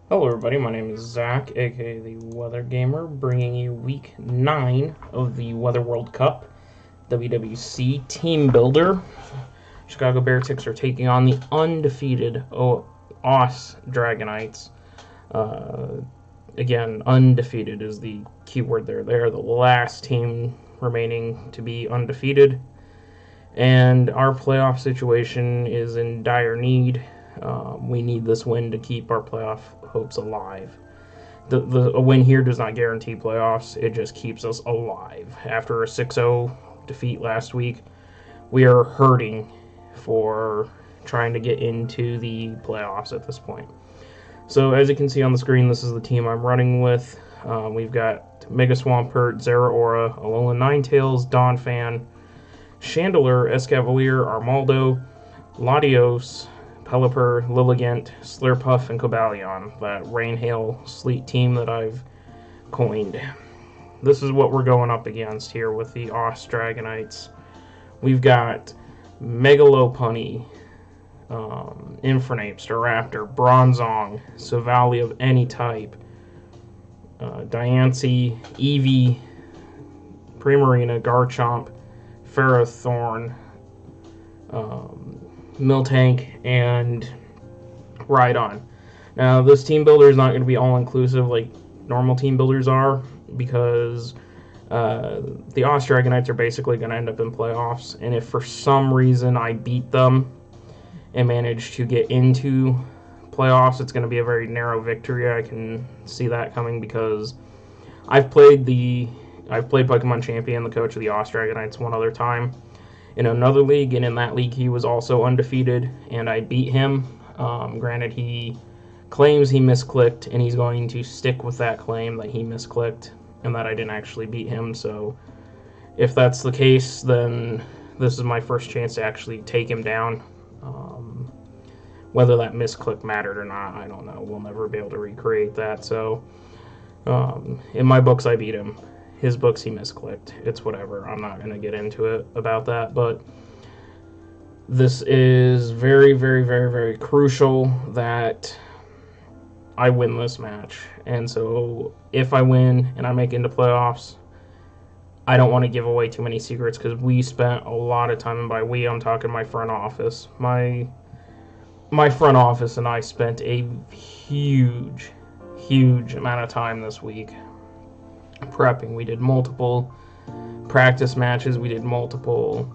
Hello everybody, my name is Zach, aka the Weather Gamer, bringing you week 9 of the Weather World Cup, WWC Team Builder. Chicago Bearticks are taking on the undefeated OS Dragonites. Again, undefeated is the keyword there. They are the last team remaining to be undefeated, and our playoff situation is in dire need. We need this win to keep our playoff hopes alive. A win here does not guarantee playoffs. It just keeps us alive. After a 6-0 defeat last week, we are hurting for trying to get into the playoffs at this point. So as you can see on the screen, this is the team I'm running with. We've got Mega Swampert, Zera Aura, Alolan Ninetales, Donphan, Chandelure, Escavalier, Armaldo, Latios, Pelipper, Lilligant, Slurpuff, and Cobalion, that Rain, Hail, Sleet team that I've coined. This is what we're going up against here with the OS Dragonites. We've got Megalopunny, Infernape, Staraptor, Bronzong, Silvally of any type, Diancie, Eevee, Primarina, Garchomp, Ferrothorn, Miltank, and Rhydon. Now, this team builder is not going to be all-inclusive like normal team builders are, because the OS Dragonites are basically going to end up in playoffs, and if for some reason I beat them and manage to get into playoffs, it's going to be a very narrow victory. I can see that coming because I've played Pokemon Champion, the coach of the OS Dragonites, one other time in another league, and in that league he was also undefeated, and I beat him. Granted, he claims he misclicked, and he's going to stick with that claim that he misclicked and that I didn't actually beat him. So if that's the case, then this is my first chance to actually take him down. Whether that misclick mattered or not, I don't know. We'll never be able to recreate that. So in my books, I beat him. His books, he misclicked. It's whatever. I'm not going to get into it about that, but this is very, very, very, very crucial that I win this match. And so if I win and I make it into playoffs, I don't want to give away too many secrets, because we spent a lot of time, and by we, I'm talking my front office. My front office and I spent a huge, huge amount of time this week prepping. We did multiple practice matches. We did multiple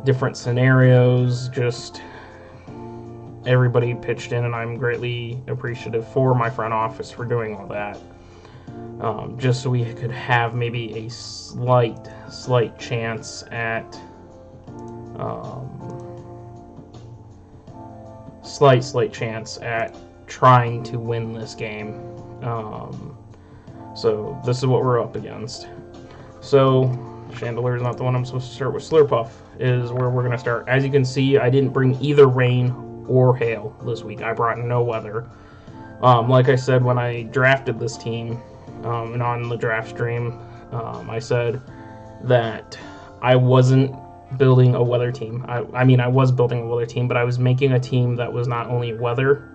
different scenarios. Just everybody pitched in, and I'm greatly appreciative for my front office for doing all that. Just so we could have maybe a slight chance at slight chance at trying to win this game. So this is what we're up against. So Chandelure is not the one I'm supposed to start with. Slurpuff is where we're going to start. As you can see, I didn't bring either rain or hail this week. I brought no weather. Like I said when I drafted this team, and on the draft stream, I said that I wasn't building a weather team. I mean, I was building a weather team, but I was making a team that was not only weather,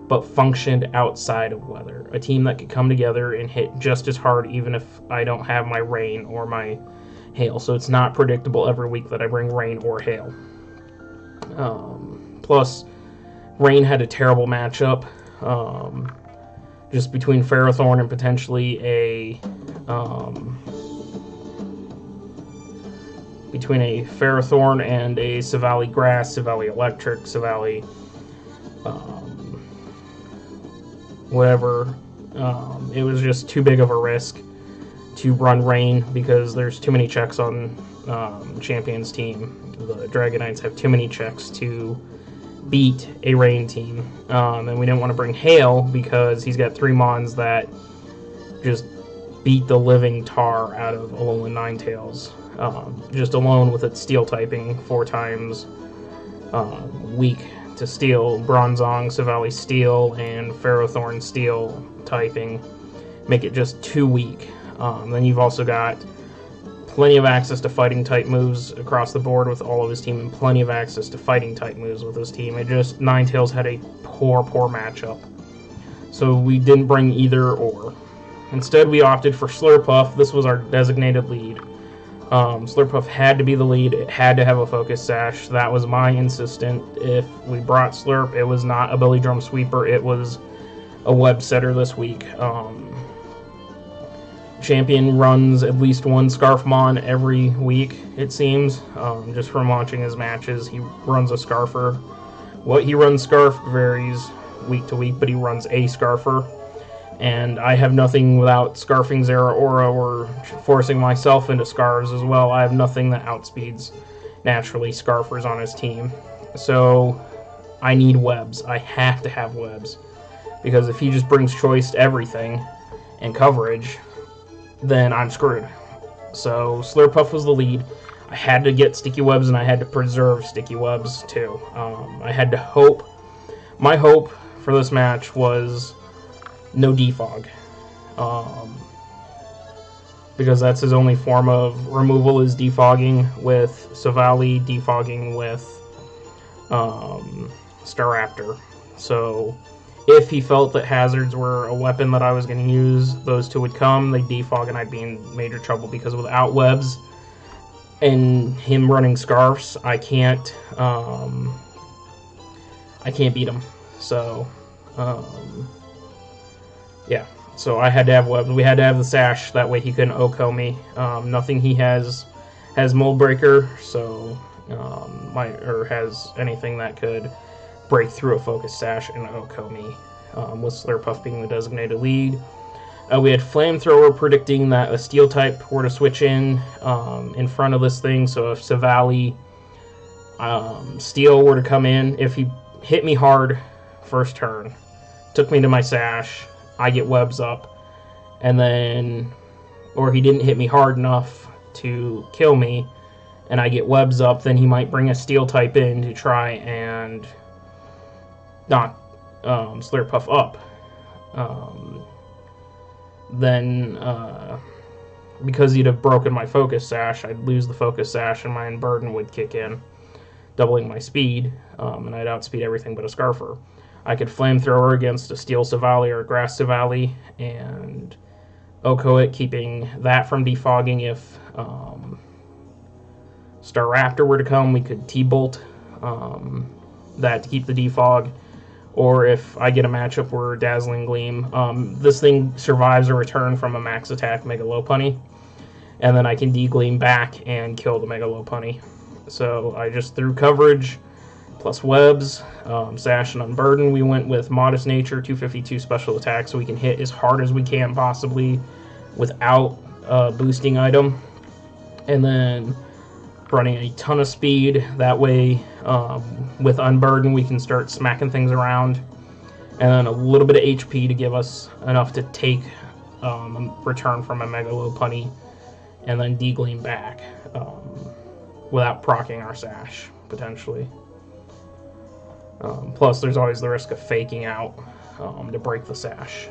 but functioned outside of weather. A team that could come together and hit just as hard even if I don't have my rain or my hail. So it's not predictable every week that I bring rain or hail. Plus, rain had a terrible matchup, just between Ferrothorn and potentially a Ferrothorn and a Silvally Grass, Silvally Electric, Silvally whatever. It was just too big of a risk to run rain because there's too many checks on Champion's team. The Dragonites have too many checks to beat a rain team, and we didn't want to bring hail because he's got 3 Mons that just beat the living tar out of Alolan Ninetales, just alone with its steel typing 4 times weak to steel. Bronzong, Silvally Steel, and Ferrothorn Steel typing make it just too weak. Then you've also got plenty of access to fighting type moves across the board with all of his team, and plenty of access to fighting type moves with his team. It just, Ninetales had a poor matchup. So we didn't bring either or. Instead, we opted for Slurpuff. This was our designated lead. Slurpuff had to be the lead. It had to have a focus sash. That was my insistent. If we brought Slurp, it was not a belly drum sweeper. It was a web setter this week. Champion runs at least one Scarfmon every week, it seems. Just from watching his matches, he runs a Scarfer. What he runs Scarf varies week to week, but he runs a Scarfer. And I have nothing without scarfing Zeraora or forcing myself into scarves as well. I have nothing that outspeeds naturally Scarfers on his team. So I need webs. I have to have webs. Because if he just brings choice to everything and coverage, then I'm screwed. So Slurpuff was the lead. I had to get sticky webs, and I had to preserve sticky webs too. I had to hope. My hope for this match was no defog, because that's his only form of removal is defogging with Savali, defogging with Staraptor. So if he felt that hazards were a weapon that I was going to use, those two would come, they'd defog, and I'd be in major trouble, because without webs and him running scarfs, I can't beat him. So yeah, so I had to have webs. We had to have the sash, that way he couldn't OHKO me. Nothing he has Mold Breaker, so or has anything that could break through a focus sash and OHKO me, with Slurpuff being the designated lead. We had Flamethrower predicting that a Steel type were to switch in front of this thing, so if Savali Steel were to come in, if he hit me hard first turn, took me to my sash, I get webs up, and then, or he didn't hit me hard enough to kill me, and I get webs up, then he might bring a Steel type in to try and knock Slurpuff up. Then, because he'd have broken my focus sash, I'd lose the focus sash, and my Unburden would kick in, doubling my speed, and I'd outspeed everything but a Scarfer. I could Flamethrower against a Steel Savali or a Grass Savali and OHKO it, keeping that from defogging. If Staraptor were to come, we could T-Bolt that to keep the defog. Or if I get a matchup where Dazzling Gleam, this thing survives a return from a max attack Mega Lopunny, and then I can D-Gleam back and kill the Mega Lopunny. So I just threw coverage plus webs, sash and unburden. We went with Modest Nature, 252 special attack, so we can hit as hard as we can possibly without a boosting item. And then running a ton of speed. That way, with unburden, we can start smacking things around. And then a little bit of HP to give us enough to take a return from a Mega Lopunny, and then D-Gleam back without proccing our sash, potentially. Plus, there's always the risk of faking out to break the sash.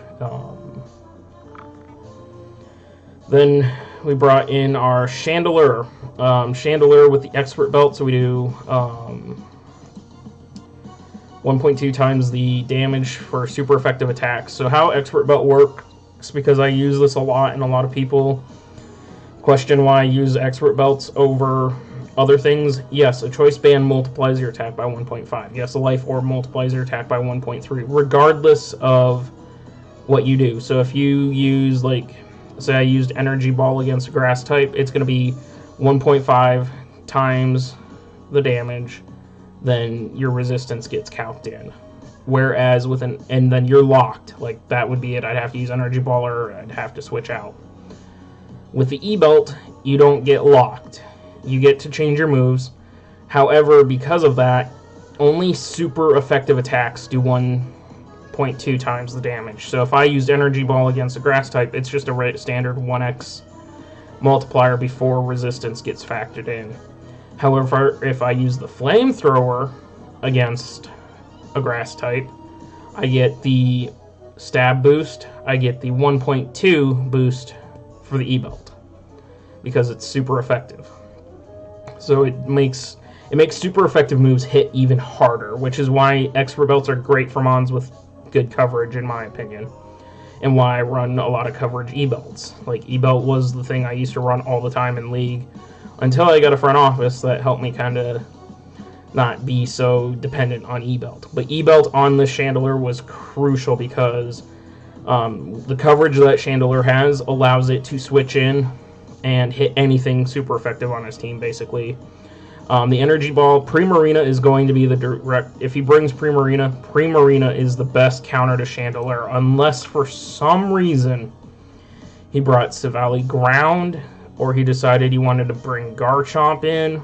Then we brought in our Chandelure. Chandelure with the Expert Belt, so we do 1.2 times the damage for super effective attacks. So how Expert Belt works, because I use this a lot, and a lot of people question why I use Expert Belts over other things. Yes, a Choice Band multiplies your attack by 1.5. Yes, a Life Orb multiplies your attack by 1.3, regardless of what you do. So if you use, like, say I used Energy Ball against a Grass type, it's going to be 1.5 times the damage, then your resistance gets calced in. Whereas with and then you're locked. Like, that would be it. I'd have to use Energy Ball, or I'd have to switch out. With the E-Belt, you don't get locked. You get to change your moves. However, because of that, only super effective attacks do 1.2 times the damage. So if I used Energy Ball against a Grass type, it's just a standard 1x multiplier before resistance gets factored in. However, if I use the Flamethrower against a Grass type, I get the stab boost, I get the 1.2 boost for the E-Belt, because it's super effective. So it makes super effective moves hit even harder, which is why Expert Belts are great for mons with good coverage in my opinion, and why I run a lot of coverage E-belts. Like, E-belt was the thing I used to run all the time in League until I got a front office that helped me kind of not be so dependent on E-belt. But E-belt on the Chandelier was crucial because the coverage that Chandelier has allows it to switch in and hit anything super effective on his team, basically. The Energy Ball, Primarina is going to be the direct... If he brings Primarina is the best counter to Chandelier, unless for some reason he brought Savali Ground, or he decided he wanted to bring Garchomp in,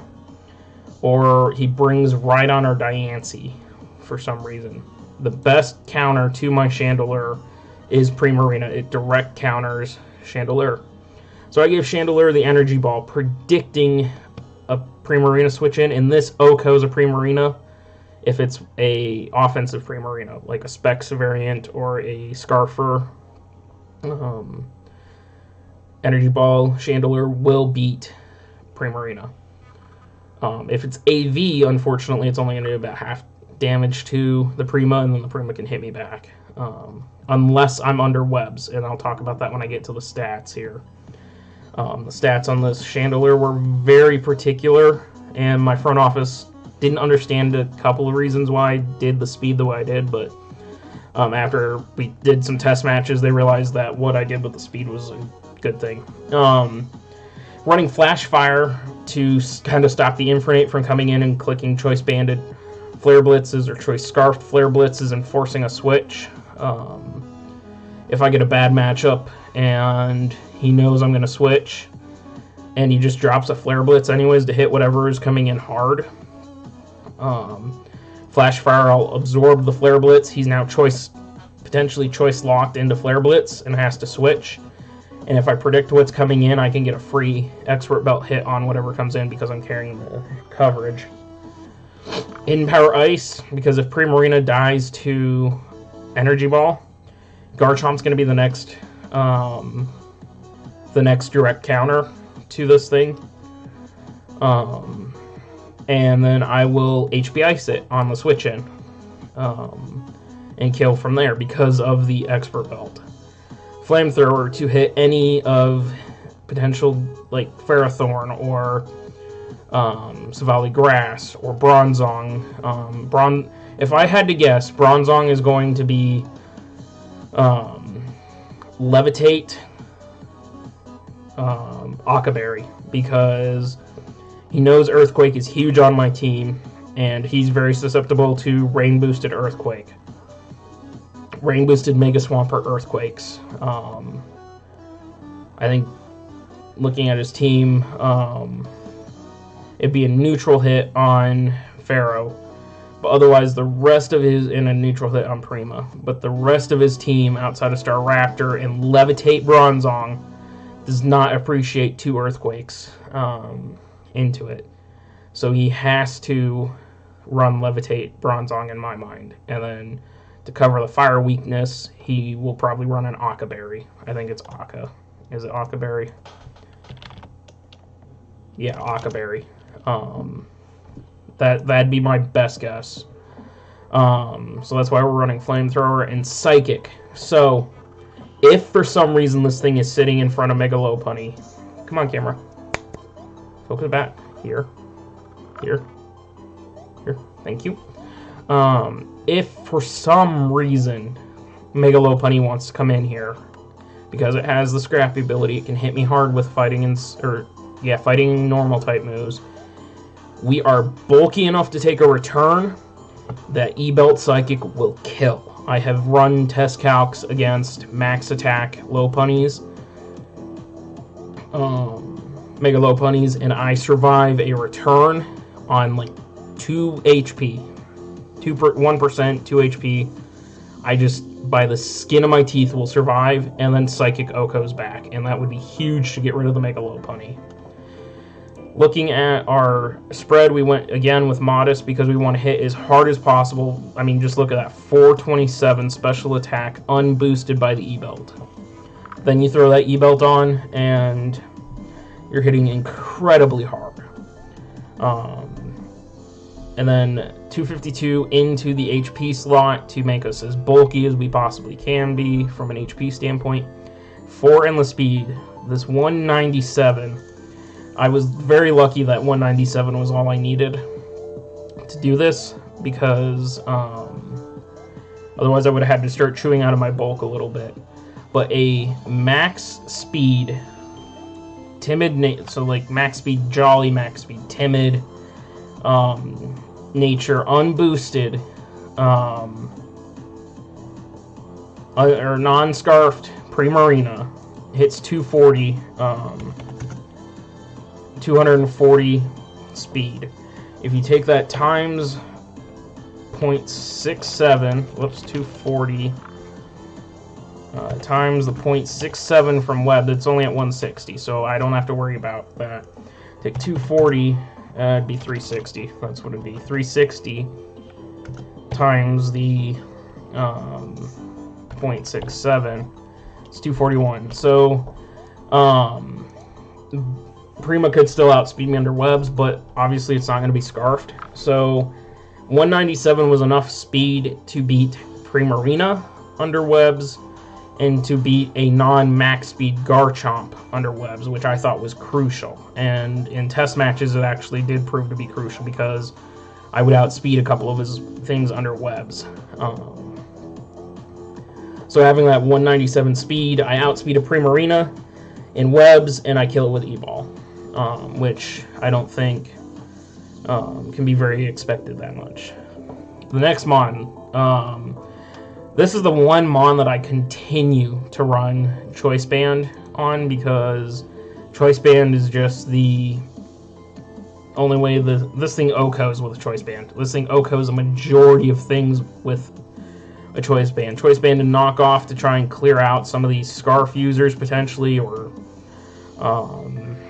or he brings Rhydon or Diancie for some reason. The best counter to my Chandelier is Primarina. It direct counters Chandelier. So I gave Chandelier the Energy Ball, predicting a Primarina switch in, and this OHKO's a Primarina if it's a offensive Primarina, like a Specs variant or a Scarfer. Energy Ball Chandelier will beat Primarina. If it's AV, unfortunately, it's only going to do about half damage to the Prima, and then the Prima can hit me back. Unless I'm under webs, and I'll talk about that when I get to the stats here. The stats on this Chandelier were very particular, and my front office didn't understand a couple of reasons why I did the speed the way I did, but after we did some test matches, they realized that what I did with the speed was a good thing. Running Flash Fire to kind of stop the Infernape from coming in and clicking Choice Banded Flare Blitzes or Choice Scarfed Flare Blitzes and forcing a switch. If I get a bad matchup and he knows I'm going to switch, and he just drops a Flare Blitz anyways to hit whatever is coming in hard. Flash Fire, I'll absorb the Flare Blitz. He's now potentially choice locked into Flare Blitz and has to switch. And if I predict what's coming in, I can get a free Expert Belt hit on whatever comes in because I'm carrying the coverage. In Power Ice, because if Primarina dies to Energy Ball, Garchomp's going to be the next direct counter to this thing. And then I will HP Ice it on the switch in and kill from there because of the Expert Belt. Flamethrower to hit any of potential, like Ferrothorn or Savali Grass or Bronzong. If I had to guess, Bronzong is going to be Levitate, Akaberry, because he knows Earthquake is huge on my team, and he's very susceptible to rain-boosted Earthquake. Rain-boosted Mega Swampert Earthquakes. I think, looking at his team, it'd be a neutral hit on Pharaoh, but otherwise the rest of his, in a neutral hit on Prima, but the rest of his team outside of Staraptor and Levitate Bronzong does not appreciate 2 Earthquakes into it. So he has to run Levitate Bronzong in my mind. And then to cover the fire weakness, he will probably run an Akaberry. I think it's Aka. Is it Akaberry? Yeah, Akaberry. That'd be my best guess. So that's why we're running Flamethrower and Psychic. So if for some reason this thing is sitting in front of Mega Lopunny, come on, camera. Focus back. Here. Here. Here. Thank you. If for some reason Mega Lopunny wants to come in here, because it has the Scrappy ability, it can hit me hard with fighting normal type moves. We are bulky enough to take a return that E-Belt Psychic will kill. I have run test calcs against max attack Lopunnies, Mega Lopunnies, and I survive a return on like 2 HP. 1%, 2 HP. I just, by the skin of my teeth, will survive, and then Psychic OHKO's back, and that would be huge to get rid of the Mega Lopunny. Looking at our spread, we went again with Modest because we want to hit as hard as possible. I mean, just look at that, 427 special attack, unboosted by the E-Belt. Then you throw that E-Belt on, and you're hitting incredibly hard. And then 252 into the HP slot to make us as bulky as we possibly can be from an HP standpoint. 4 endless speed. This 197, I was very lucky that 197 was all I needed to do this, because otherwise I would have had to start chewing out of my bulk a little bit. But a max speed, timid, so like max speed jolly, max speed timid, nature unboosted, or non-scarfed Primarina hits 240, 240 speed. If you take that times 0.67, whoops, 240 times the 0.67 from web, it's only at 160, so I don't have to worry about that. Take 240, it'd be 360. That's what it'd be. 360 times the 0.67. It's 241. So Prima could still outspeed me under webs, but obviously it's not going to be scarfed. So 197 was enough speed to beat Primarina under webs, and to beat a non-max speed Garchomp under webs, which I thought was crucial. And in test matches, it actually did prove to be crucial, because I would outspeed a couple of his things under webs. So having that 197 speed, I outspeed a Primarina in webs, and I kill it with E-Ball, which I don't think can be very expected that much. The next Mon, this is the one Mon that I continue to run Choice Band on, because Choice Band is just the only way this thing OHKOs with a Choice Band. This thing OHKOs a majority of things with a Choice Band. Choice Band to knock off to try and clear out some of these Scarf users potentially, or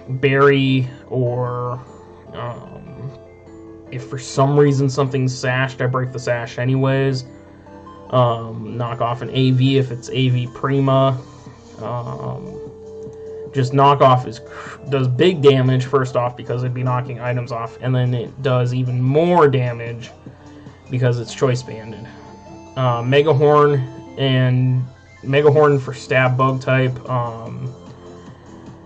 Berry, or if for some reason something's sashed, I break the sash anyways. Knock off an AV if it's AV Prima. Just knockoff does big damage, first off, because it'd be knocking items off, and then it does even more damage because it's choice banded. Mega Horn for stab bug type.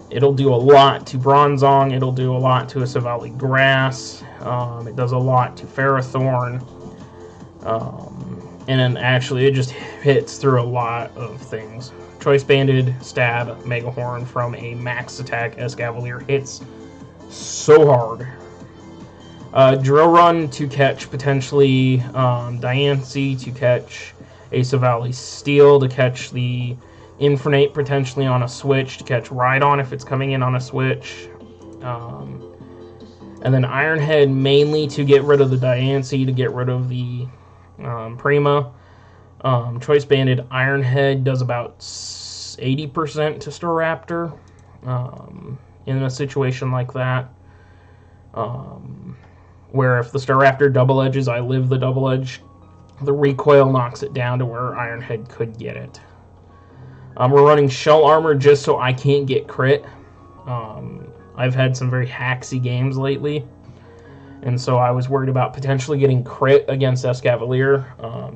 It'll do a lot to Bronzong. It'll do a lot to a Savali Grass. It does a lot to Ferrothorn. And then actually it just hits through a lot of things. Choice Banded, Stab, Mega Horn from a max attack Escavalier hits so hard. Drill Run to catch potentially Diancie, to catch a Savali Steel, to catch the Infernape potentially on a switch, to catch Rhydon if it's coming in on a switch. And then Iron Head mainly to get rid of the Diancie, to get rid of the Prima. Choice Banded Iron Head does about 80% to Staraptor in a situation like that. Where if the Staraptor double edges, I live the double edge. The recoil knocks it down to where Iron Head could get it. We're running Shell Armor just so I can't get crit. I've had some very hacksy games lately, and so I was worried about potentially getting crit against Escavalier,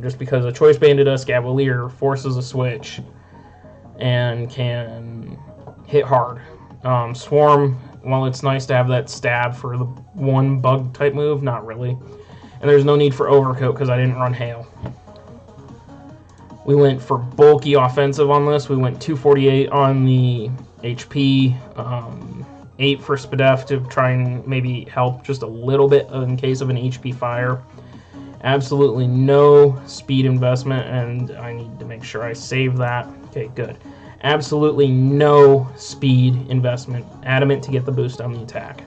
just because a Choice Banded Escavalier forces a switch and can hit hard. Swarm, while it's nice to have that stab for the one bug type move, not really. And there's no need for Overcoat because I didn't run Hail. We went for bulky offensive on this. We went 248 on the HP, 8 for Spadef to try and maybe help just a little bit in case of an HP fire. Absolutely no speed investment, and I need to make sure I save that. Okay, good. Absolutely no speed investment. Adamant to get the boost on the attack.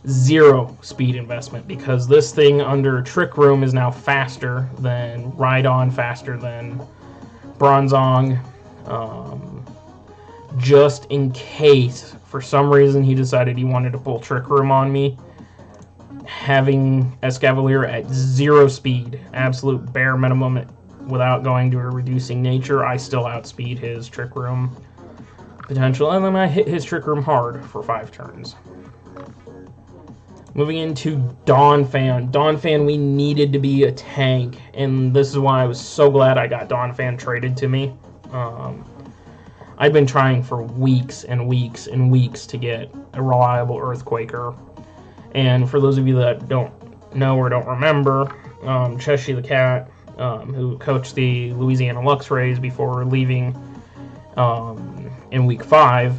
0 speed investment, because this thing under Trick Room is now faster than Rhydon, faster than Bronzong. Just in case, for some reason, he decided he wanted to pull Trick Room on me, having Escavalier at 0 speed, absolute bare minimum, without going to a reducing nature, I still outspeed his Trick Room potential, and then I hit his Trick Room hard for 5 turns. Moving into Dawn Fan, we needed to be a tank, and this is why I was so glad I got Dawn Fan traded to me. I've been trying for weeks and weeks and weeks to get a reliable Earthquaker. And for those of you that don't know or don't remember, Cheshire the Cat, who coached the Louisiana Lux Rays before leaving in week 5,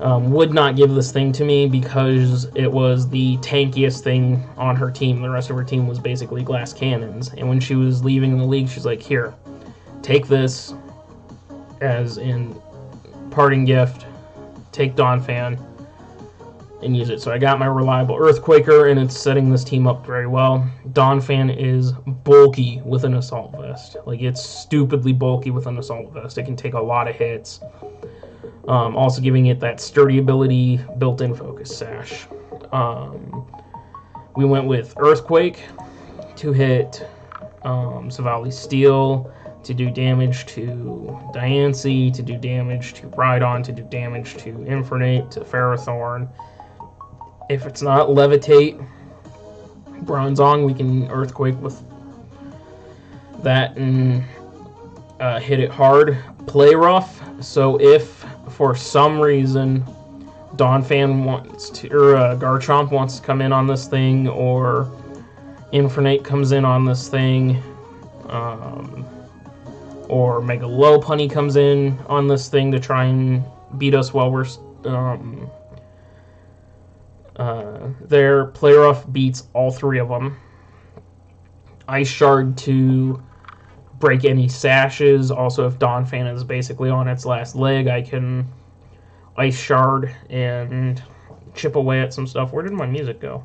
would not give this thing to me because it was the tankiest thing on her team. The rest of her team was basically glass cannons. And when she was leaving the league, she's like, here, take this as in parting gift, take Dawn Fan and use it. So I got my reliable Earthquaker, and it's setting this team up very well. Dawn Fan is bulky with an assault vest. Like, it's stupidly bulky with an assault vest. It can take a lot of hits. Also giving it that sturdy ability, built-in focus sash. We went with Earthquake to hit Savali Steel, to do damage to Diancie, to do damage to Rhydon, to do damage to Infernate, to Ferrothorn. If it's not Levitate, Bronzong, we can Earthquake with that and hit it hard. Play rough, so if for some reason Dawn Fan wants to, or Garchomp wants to come in on this thing, or Infernate comes in on this thing, or Mega Lopunny comes in on this thing to try and beat us while we're there. Play rough beats all 3 of them. Ice Shard to break any sashes. Also, if Dawn Fan is basically on its last leg, I can Ice Shard and chip away at some stuff. Where did my music go?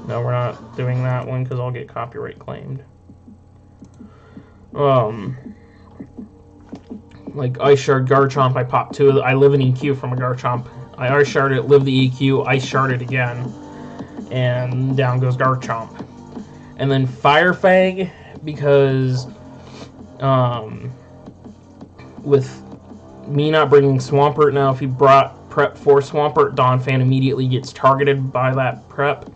No, we're not doing that one because I'll get copyright claimed. Like Ice Shard, Garchomp, I popped 2. I live an EQ from a Garchomp. I Ice Shard it, live the EQ, Ice Shard it again, and down goes Garchomp. And then Fire Fang, because with me not bringing Swampert now, if you brought prep for Swampert, Dawn Fan immediately gets targeted by that prep.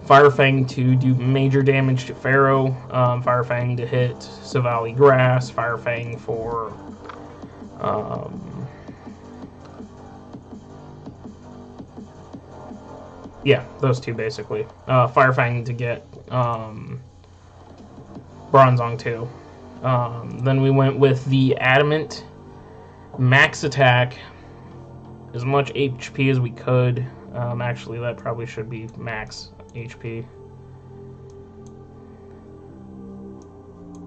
Fire Fang to do major damage to Pharaoh, Fire Fang to hit Savali Grass, Fire Fang for yeah, those 2 basically. Fire Fang to get Bronzong too. Then we went with the Adamant max attack, as much HP as we could. Actually, that probably should be max HP.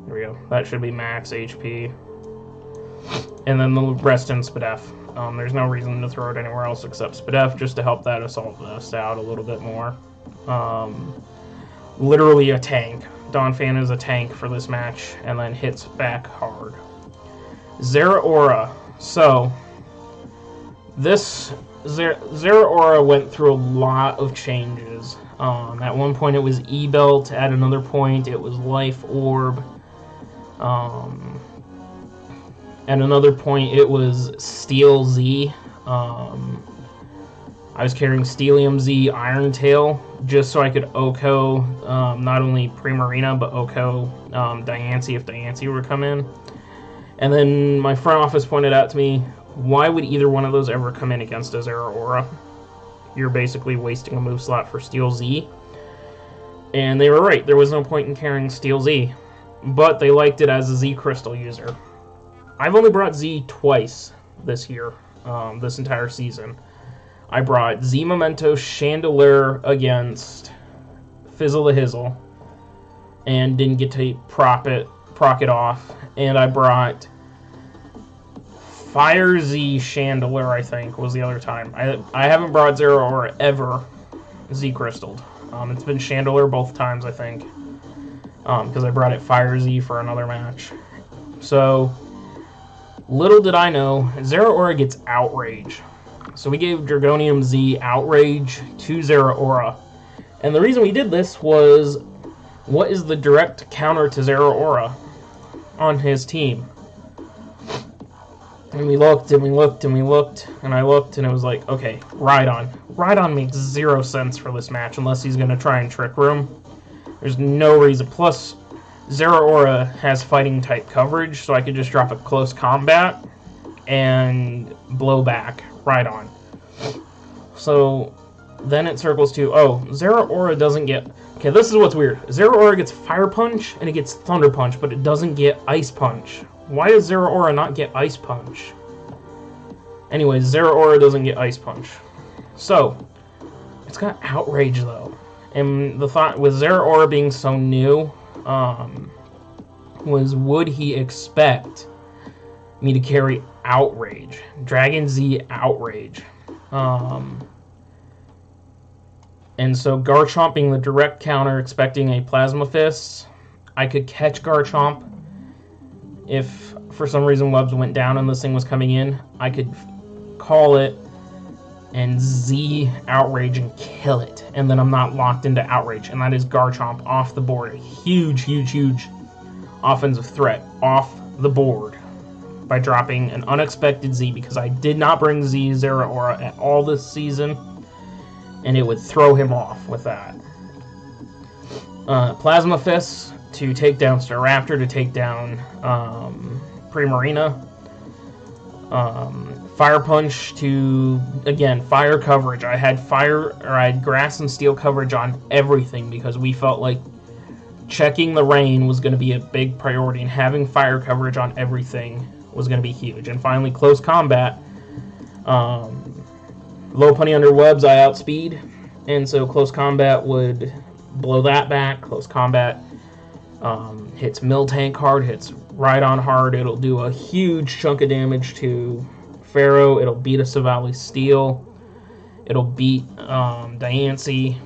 There we go. That should be max HP. And then the rest in Spadef. There's no reason to throw it anywhere else except Spadef, just to help that assault vest out a little bit more. Literally a tank. Dawn Fan is a tank for this match, and then hits back hard. Zeraora. So, this Zeraora went through a lot of changes. At one point it was E-Belt, at another point it was Life Orb. At another point it was Steel Z. I was carrying Steelium Z Iron Tail just so I could OHKO not only Primarina but OHKO Diancie if Diancie were to come in. And then my front office pointed out to me, why would either one of those ever come in against a Zeraora? You're basically wasting a move slot for Steel Z. And they were right. There was no point in carrying Steel Z. But they liked it as a Z Crystal user. I've only brought Z twice this year, this entire season. I brought Z Memento Chandelier against Fizzle the Hizzle, and didn't get to proc it off. And I brought Fire Z Chandelier, I think, was the other time. I haven't brought Zeraora ever Z Crystalled. It's been Chandelier both times, I think, because I brought it Fire Z for another match. So, little did I know, Zeraora gets Outrage. So we gave Dragonium Z Outrage to Zeraora. And the reason we did this was, what is the direct counter to Zeraora on his team? And we looked, and we looked, and we looked, and I looked, and it was like, okay, Rhydon. Rhydon makes 0 sense for this match unless he's going to try and Trick Room. There's no reason. Plus, Zeraora has fighting-type coverage, so I could just drop a close combat and blow back Rhydon. So then it circles to, oh, Zeraora doesn't get... Okay, this is what's weird. Zeraora gets Fire Punch, and it gets Thunder Punch, but it doesn't get Ice Punch. Why does Zeraora not get Ice Punch? Anyways, Zeraora doesn't get Ice Punch. So, it's got Outrage, though. And the thought with Zeraora being so new, was would he expect me to carry Outrage? Dragon Z Outrage. And so Garchomp being the direct counter, expecting a Plasma Fist, I could catch Garchomp. If for some reason webs went down and this thing was coming in, I could call it and Z Outrage and kill it. And then I'm not locked into Outrage. And that is Garchomp off the board. A huge, huge, huge offensive threat off the board by dropping an unexpected Z, because I did not bring Z Zeraora at all this season. And it would throw him off with that. Plasma Fist to take down Staraptor, to take down Primarina. Fire Punch to, again, fire coverage. I had Grass and Steel coverage on everything because we felt like checking the rain was going to be a big priority, and having fire coverage on everything was going to be huge. And finally, close combat. Lopunny under webs, I outspeed, and so close combat would blow that back. Close combat hits Miltank hard, hits Rhydon hard. It'll do a huge chunk of damage to Pharaoh. It'll beat a Savali Steel. It'll beat Diancie,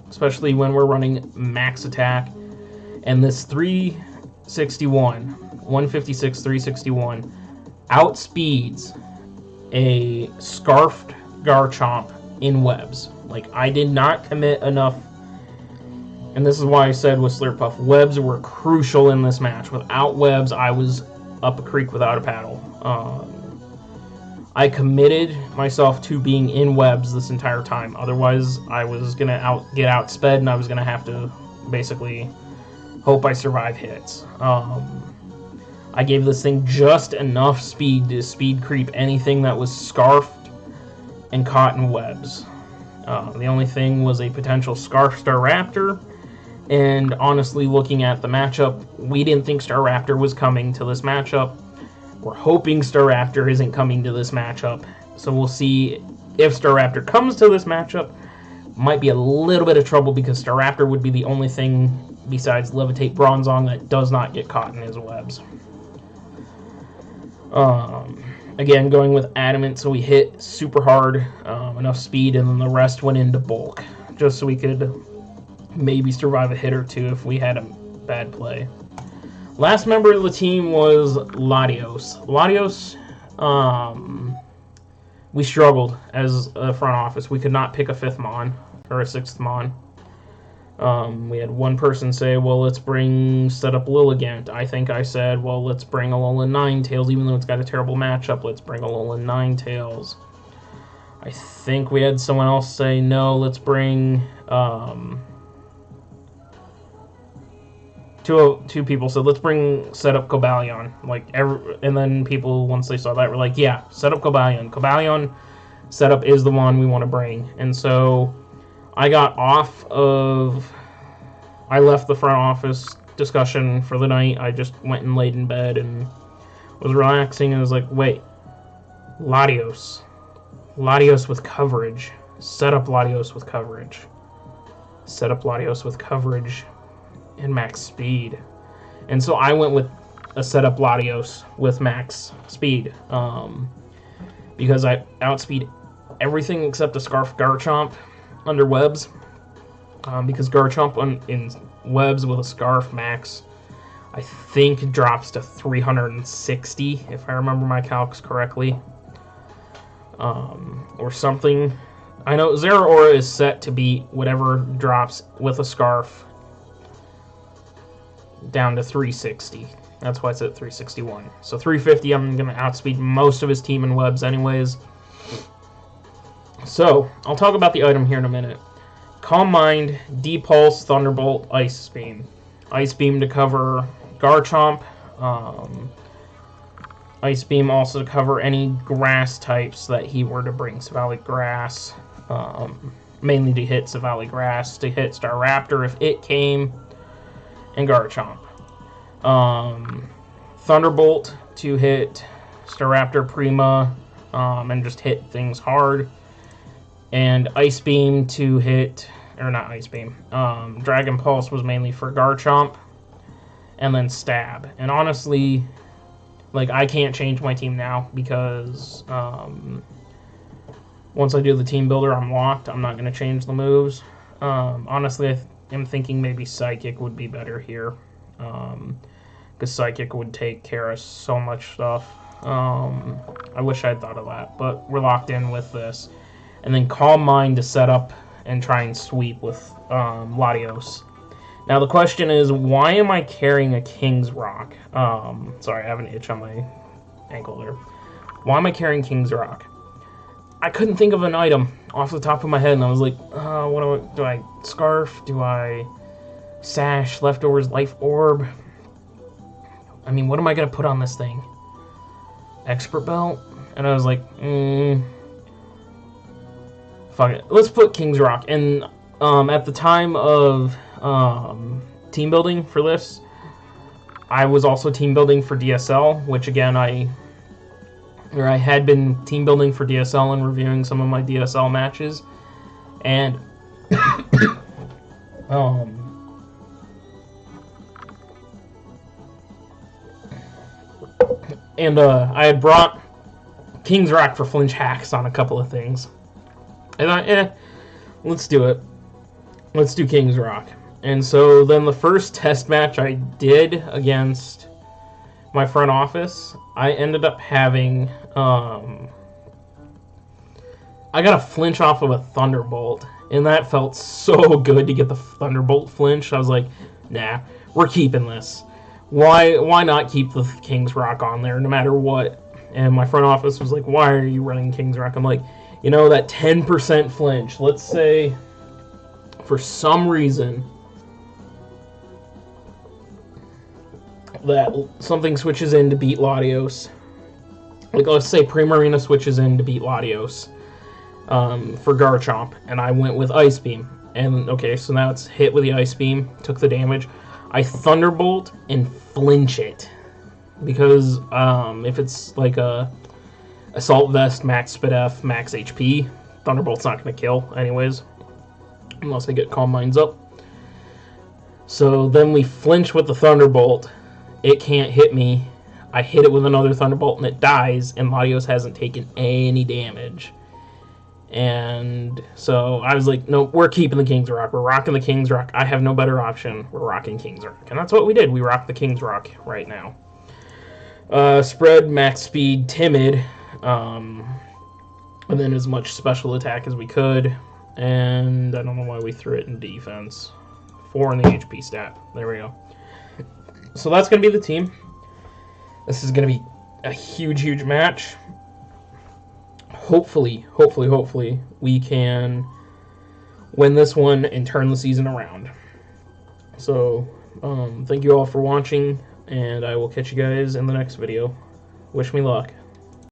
especially when we're running max attack. And this 156, 361 outspeeds a Scarfed Garchomp in webs. Like, I did not commit enough, and this is why I said with Slurpuff, webs were crucial in this match. Without webs, I was up a creek without a paddle. I committed myself to being in webs this entire time. Otherwise, I was going to get outsped, and I was going to have to basically hope I survive hits. I gave this thing just enough speed to speed creep anything that was scarfed and caught in webs. The only thing was a potential Scarf Staraptor, and honestly, looking at the matchup, we didn't think Staraptor was coming to this matchup. We're hoping Staraptor isn't coming to this matchup, so we'll see if Staraptor comes to this matchup. Might be a little bit of trouble because Staraptor would be the only thing besides Levitate Bronzong that does not get caught in his webs. Again, going with Adamant, so we hit super hard, enough speed, and then the rest went into bulk, just so we could maybe survive a hit or two if we had a bad play. Last member of the team was Latios. Latios, we struggled as a front office. We could not pick a 5th Mon, or a 6th Mon. We had one person say, well, let's set up Lilligant. I think I said, well, let's bring Alolan Ninetales, even though it's got a terrible matchup, let's bring Alolan Ninetales. I think we had someone else say, no, let's bring, two people said, let's set up Cobalion. And then people, once they saw that, were like, yeah, set up Cobalion. Cobalion setup is the one we want to bring. And so I left the front office discussion for the night. I just went and laid in bed and was relaxing, and was like, wait, Latios with coverage. Set up Latios with coverage. Set up Latios with coverage and max speed. And so I went with a setup Latios with max speed, because I outspeed everything except a Scarf Garchomp under webs, because Garchomp in webs with a Scarf max, I think, drops to 360, if I remember my calcs correctly, or something. I know Zeraora is set to beat whatever drops with a Scarf down to 360. That's why it's at 361. So 350, I'm going to outspeed most of his team in webs anyways. So, I'll talk about the item here in a minute. Calm Mind, Depulse, Thunderbolt, Ice Beam. Ice Beam to cover Garchomp. Ice Beam also to cover any grass types that he were to bring. Savali Grass, mainly to hit Savali Grass, to hit Staraptor if it came, and Garchomp. Thunderbolt to hit Staraptor, Prima, and just hit things hard. And Ice Beam to hit, or not Ice Beam, Dragon Pulse was mainly for Garchomp, and then Stab. And honestly, like, I can't change my team now because once I do the team builder, I'm locked. I'm not going to change the moves. Honestly, I'm thinking maybe Psychic would be better here, because Psychic would take care of so much stuff. I wish I had thought of that, but we're locked in with this. And then Calm Mind to set up and try and sweep with Latios. Now the question is, why am I carrying a King's Rock? Sorry, I have an itch on my ankle there. Why am I carrying King's Rock? I couldn't think of an item off the top of my head, and I was like, what do I Scarf? Do I Sash, Leftovers, Life Orb? I mean, what am I going to put on this thing? Expert Belt? And I was like, fuck it. Let's put King's Rock. And at the time of team building for this, I was also team building for DSL, which again, I had been team building for DSL and reviewing some of my DSL matches. And I had brought King's Rock for flinch hacks on a couple of things. And let's do it. Let's do King's Rock. And so then the first test match I did against my front office, I ended up having, I got a flinch off of a Thunderbolt, and that felt so good to get the Thunderbolt flinch. I was like, nah, we're keeping this. Why not keep the King's Rock on there no matter what? And my front office was like, why are you running King's Rock? I'm like, you know, that 10% flinch, let's say for some reason that something switches in to beat Latios. Like, let's say Primarina switches in to beat Latios for Garchomp, and I went with Ice Beam. And, okay, so now it's hit with the Ice Beam, took the damage. I Thunderbolt and flinch it. Because if it's like a Assault Vest, Max Spit F, Max HP, Thunderbolt's not going to kill anyways, unless I get Calm Minds up. So then we flinch with the Thunderbolt. It can't hit me. I hit it with another Thunderbolt and it dies, and Latios hasn't taken any damage. And so I was like, no, we're keeping the King's Rock. We're rocking the King's Rock. I have no better option. We're rocking King's Rock. And that's what we did. We rocked the King's Rock right now. Spread, max speed, timid, and then as much special attack as we could. And I don't know why we threw it in defense. 4 in the HP stat. There we go. So that's going to be the team. This is going to be a huge match. Hopefully, we can win this one and turn the season around. So, thank you all for watching, and I will catch you guys in the next video. Wish me luck.